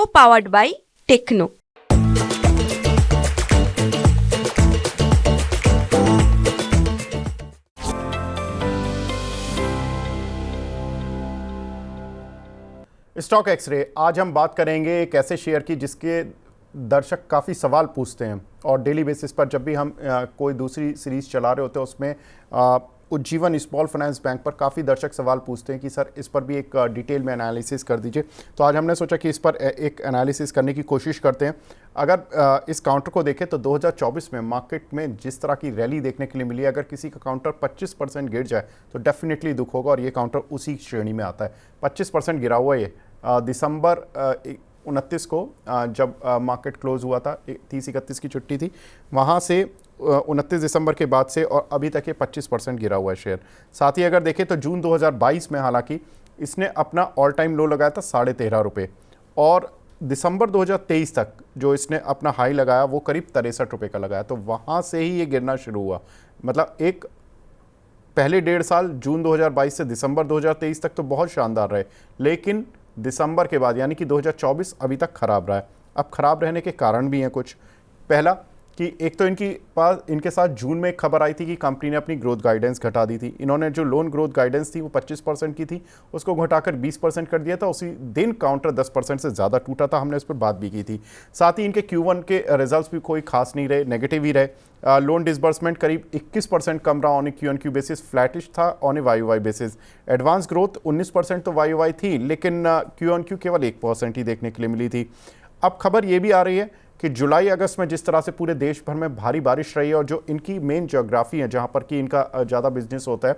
co-powered by Techno। Stock x ray, आज हम बात करेंगे एक ऐसे शेयर की जिसके दर्शक काफ़ी सवाल पूछते हैं और डेली बेसिस पर जब भी हम कोई दूसरी सीरीज़ चला रहे होते हैं उसमें उज्जीवन स्मॉल फाइनेंस बैंक पर काफ़ी दर्शक सवाल पूछते हैं कि सर इस पर भी एक डिटेल में एनालिसिस कर दीजिए। तो आज हमने सोचा कि इस पर एक एनालिसिस करने की कोशिश करते हैं। अगर इस काउंटर को देखें तो 2024 में मार्केट में जिस तरह की रैली देखने के लिए मिली, अगर किसी का काउंटर 25% गिर जाए तो डेफिनेटली दुख होगा और ये काउंटर उसी श्रेणी में आता है। 25% गिरा हुआ ये दिसंबर 29 को जब मार्केट क्लोज हुआ था, 30-31 की छुट्टी थी, वहाँ से 29 दिसंबर के बाद से और अभी तक ये 25% गिरा हुआ है शेयर। साथ ही अगर देखें तो जून 2022 में हालांकि इसने अपना ऑल टाइम लो लगाया था 13.5 रुपये और दिसंबर 2023 तक जो इसने अपना हाई लगाया वो करीब 63 रुपये का लगाया। तो वहाँ से ही ये गिरना शुरू हुआ। मतलब एक पहले 1.5 साल जून 2022 से दिसंबर 2023 तक तो बहुत शानदार रहे, लेकिन दिसंबर के बाद यानी कि 2024 अभी तक खराब रहा है। अब खराब रहने के कारण भी हैं कुछ। पहला कि एक तो इनके साथ जून में एक खबर आई थी कि कंपनी ने अपनी ग्रोथ गाइडेंस घटा दी थी। इन्होंने जो लोन ग्रोथ गाइडेंस थी वो 25% की थी, उसको घटाकर 20% कर दिया था। उसी दिन काउंटर 10% से ज़्यादा टूटा था, हमने इस पर बात भी की थी। साथ ही इनके Q1 के रिजल्ट्स भी कोई खास नहीं रहे, नेगेटिव ही रहे। लोन डिसबर्समेंट करीब 21% कम रहा on a Q1Q basis, flattish था on a YOY basis. Advance growth 19% तो YOY थी, लेकिन Q1Q केवल 1% ही देखने के लिए मिली थी। अब खबर ये भी आ रही है कि जुलाई अगस्त में जिस तरह से पूरे देश भर में भारी बारिश रही है और जो इनकी मेन ज्योग्राफी है जहां पर कि इनका ज़्यादा बिजनेस होता है,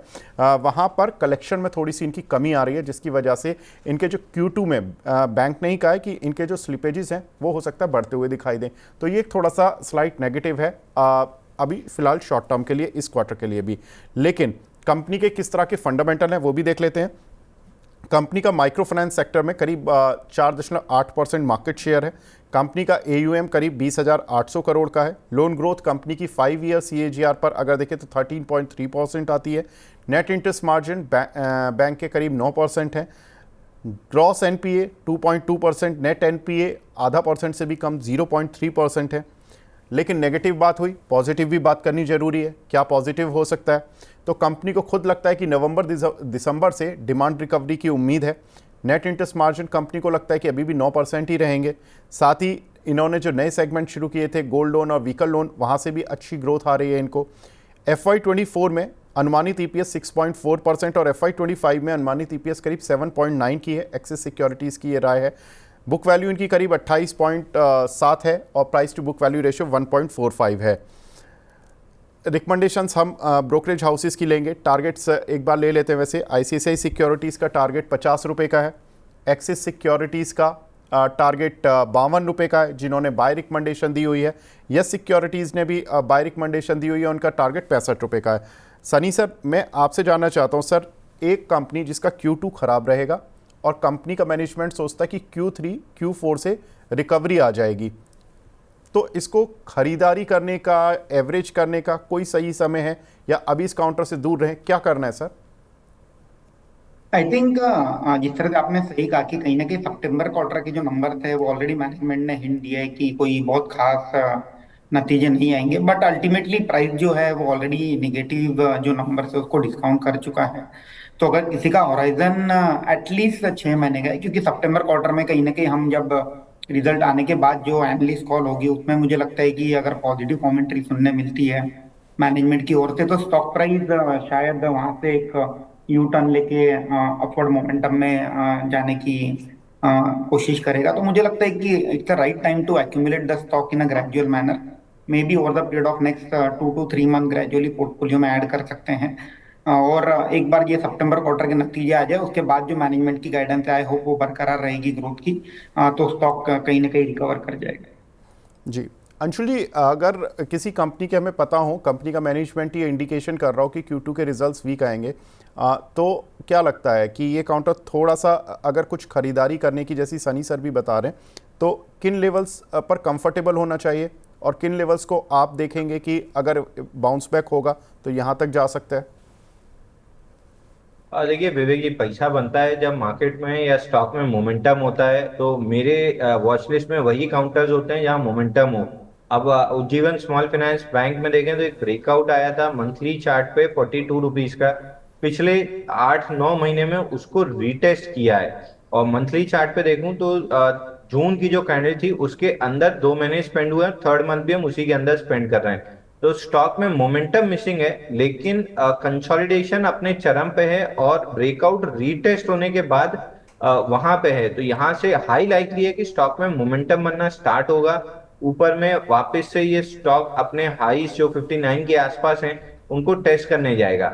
वहां पर कलेक्शन में थोड़ी सी इनकी कमी आ रही है, जिसकी वजह से इनके जो Q2 में बैंक ने ही कहा है कि इनके जो स्लिपेजेस हैं वो हो सकता है बढ़ते हुए दिखाई दें। तो ये थोड़ा सा स्लाइट नेगेटिव है अभी फिलहाल शॉर्ट टर्म के लिए, इस क्वार्टर के लिए भी। लेकिन कंपनी के किस तरह के फंडामेंटल हैं वो भी देख लेते हैं। कंपनी का माइक्रो फाइनेंस सेक्टर में करीब 4.8% मार्केट शेयर है। कंपनी का AUM करीब 20,800 करोड़ का है। लोन ग्रोथ कंपनी की 5 ईयर CAGR पर अगर देखें तो 13.3% आती है। नेट इंटरेस्ट मार्जिन बैंक के करीब 9% है। ग्रॉस NPA 2.2%, नेट NPA आधा % से भी कम 0.3% है। लेकिन नेगेटिव बात हुई, पॉजिटिव भी बात करनी जरूरी है। क्या पॉजिटिव हो सकता है? तो कंपनी को खुद लगता है कि नवंबर दिसंबर से डिमांड रिकवरी की उम्मीद है। नेट इंटरेस्ट मार्जिन कंपनी को लगता है कि अभी भी 9% ही रहेंगे। साथ ही इन्होंने जो नए सेगमेंट शुरू किए थे, गोल्ड लोन और व्हीकल लोन, वहाँ से भी अच्छी ग्रोथ आ रही है इनको। FY24 में अनुमानित EPS 6.4% और FY25 में अनुमानित EPS करीब 7.9 की है। एक्सिस सिक्योरिटीज़ की ये राय है। बुक वैल्यू इनकी करीब 28.7 है और price to book value ratio 1.45 है। रिकमेंडेशंस हम ब्रोकरेज हाउसेस की लेंगे। टारगेट्स एक बार ले लेते हैं। वैसे ICICI सिक्योरिटीज़ का टारगेट 50 रुपये का है। एक्सिस सिक्योरिटीज़ का टारगेट 52 रुपये का है, जिन्होंने बाय रिकमेंडेशन दी हुई है। यस सिक्योरिटीज़ ने भी बाय रिकमेंडेशन दी हुई है, उनका टारगेट 65 रुपये का है। सनी सर, मैं आपसे जानना चाहता हूँ सर, एक कंपनी जिसका Q2 खराब रहेगा और कंपनी का मैनेजमेंट सोचता है कि Q3 Q4 से रिकवरी आ जाएगी, तो इसको खरीदारी करने का, एवरेज करने का कोई सही समय है या अभी इस काउंटर से दूर रहे? क्या करना है सर? आई थिंक जिस तरह से आपने सही कहा कि कहीं ना कहीं सितंबर क्वार्टर के जो नंबर थे वो ऑलरेडी मैनेजमेंट ने हिंट दिया है कि कोई बहुत खास नतीजे नहीं आएंगे, बट अल्टीमेटली प्राइस जो है वो ऑलरेडी निगेटिव जो नंबर है उसको डिस्काउंट कर चुका है। तो अगर किसी का हॉराइजन एटलीस्ट 6 महीने का है, क्योंकि सितंबर क्वार्टर में कहीं ना कहीं हम जब रिजल्ट आने के बाद जो एनालिस्ट कॉल होगी उसमें मुझे लगता है कि अगर पॉजिटिव कमेंट्री सुनने मिलती है मैनेजमेंट की ओर से तो स्टॉक प्राइस शायद वहां से एक यू टर्न लेके अपवर्ड मोमेंटम में जाने की कोशिश करेगा। तो मुझे लगता है कि it's the right time to accumulate the stock in a gradual manner. Maybe over the period of next 2 to 3 month gradually portfolio में ऐड कर सकते हैं। और एक बार ये सितंबर क्वार्टर के नतीजे आ जाए उसके बाद जो मैनेजमेंट की गाइडेंस है आई होप वो बरकरार रहेगी ग्रोथ की, तो स्टॉक कहीं ना कहीं रिकवर कर जाएगा। जी अंशुल जी, अगर किसी कंपनी के हमें पता हो, कंपनी का मैनेजमेंट ये इंडिकेशन कर रहा हो कि Q2 के रिजल्ट्स वीक आएंगे, तो क्या लगता है कि ये काउंटर थोड़ा सा अगर कुछ खरीदारी करने की, जैसी सनी सर भी बता रहे हैं, तो किन लेवल्स पर कंफर्टेबल होना चाहिए और किन लेवल्स को आप देखेंगे कि अगर बाउंस बैक होगा तो यहाँ तक जा सकता है? और देखिए विवेक जी, पैसा बनता है जब मार्केट में या स्टॉक में मोमेंटम होता है। तो मेरे वॉच लिस्ट में वही काउंटर्स होते हैं जहां मोमेंटम हो। अब उज्जीवन स्मॉल फाइनेंस बैंक में देखें तो एक ब्रेकआउट आया था मंथली चार्ट पे 42 रुपीज का। पिछले 8-9 महीने में उसको रीटेस्ट किया है। और मंथली चार्ट पे देखूं तो जून की जो कैंडल थी उसके अंदर 2 महीने स्पेंड हुए, थर्ड मंथ भी हम उसी के अंदर स्पेंड कर रहे हैं। तो स्टॉक में मोमेंटम मिसिंग है, लेकिन कंसोलिडेशन अपने चरम पे है और ब्रेकआउट रीटेस्ट होने के बाद वहां पे है। तो यहां से हाई लाइकली है कि स्टॉक में मोमेंटम बनना स्टार्ट होगा। ऊपर में वापस से ये स्टॉक अपने हाईज जो 59 के आसपास हैं उनको टेस्ट करने जाएगा।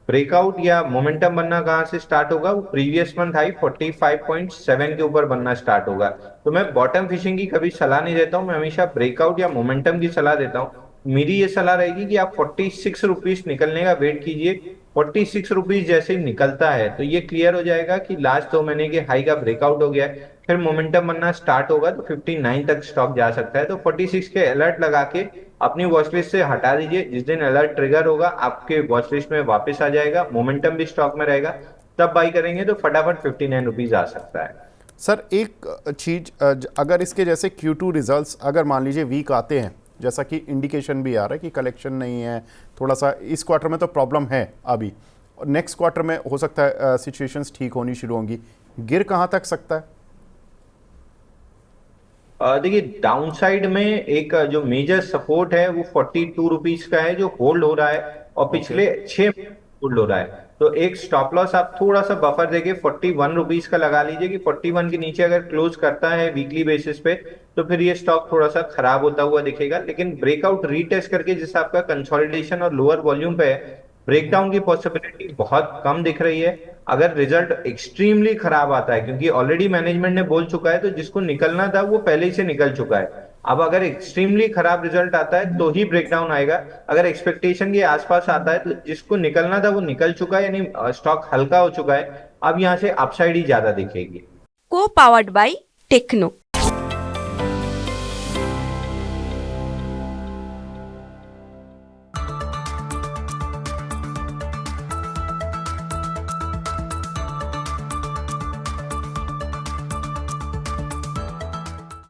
ब्रेकआउट या मोमेंटम बनना कहाँ से स्टार्ट होगा? वो प्रीवियस मंथ हाई 45.7 के ऊपर बनना स्टार्ट होगा। तो मैं बॉटम फिशिंग की कभी सलाह नहीं देता हूँ, मैं हमेशा ब्रेकआउट या मोमेंटम की सलाह देता हूँ। मेरी ये सलाह रहेगी कि आप 46 रुपीज निकलने का वेट कीजिए। 46 रुपीज जैसे ही निकलता है तो ये क्लियर हो जाएगा कि लास्ट 2 महीने के हाई का ब्रेकआउट हो गया है, फिर मोमेंटम बनना स्टार्ट होगा तो 59 तक स्टॉक जा सकता है। तो 46 के अलर्ट लगा के अपनी वॉचलिस्ट से हटा दीजिए। जिस दिन अलर्ट ट्रिगर होगा आपके वॉचलिस्ट में वापस आ जाएगा, मोमेंटम भी स्टॉक में रहेगा, तब बाई करेंगे तो फटाफट 59 रुपीज आ सकता है। सर एक चीज, अगर इसके जैसे Q2 रिजल्ट्स अगर मान लीजिए वीक आते हैं, जैसा कि इंडिकेशन भी आ रहा है कि कलेक्शन नहीं है, थोड़ा सा इस क्वार्टर में तो प्रॉब्लम है अभी, और नेक्स्ट क्वार्टर में हो सकता है सिचुएशंस ठीक होनी शुरू होंगी, गिर कहाँ तक सकता है? देखिए डाउनसाइड में एक जो मेजर सपोर्ट है वो 42 रुपीज का है जो होल्ड हो रहा है और ओके। पिछले 6 होल्ड हो रहा है। तो एक स्टॉप लॉस आप थोड़ा सा बफर देके 41 रुपीज का लगा लीजिए कि 41 के नीचे अगर क्लोज करता है वीकली बेसिस पे तो फिर ये स्टॉक थोड़ा सा खराब होता हुआ दिखेगा। लेकिन ब्रेकआउट रीटेस्ट करके जिस आपका कंसोलिडेशन और लोअर वॉल्यूम पे है, ब्रेकडाउन की पॉसिबिलिटी बहुत कम दिख रही है। अगर रिजल्ट एक्सट्रीमली खराब आता है, क्योंकि ऑलरेडी मैनेजमेंट ने बोल चुका है तो जिसको निकलना था वो पहले ही से निकल चुका है। अब अगर एक्सट्रीमली खराब रिजल्ट आता है तो ही ब्रेकडाउन आएगा। अगर एक्सपेक्टेशन के आसपास आता है तो जिसको निकलना था वो निकल चुका है, यानी स्टॉक हल्का हो चुका है। अब यहाँ से अपसाइड ही ज्यादा दिखेगी। को पावर्ड बाय टेक्नो।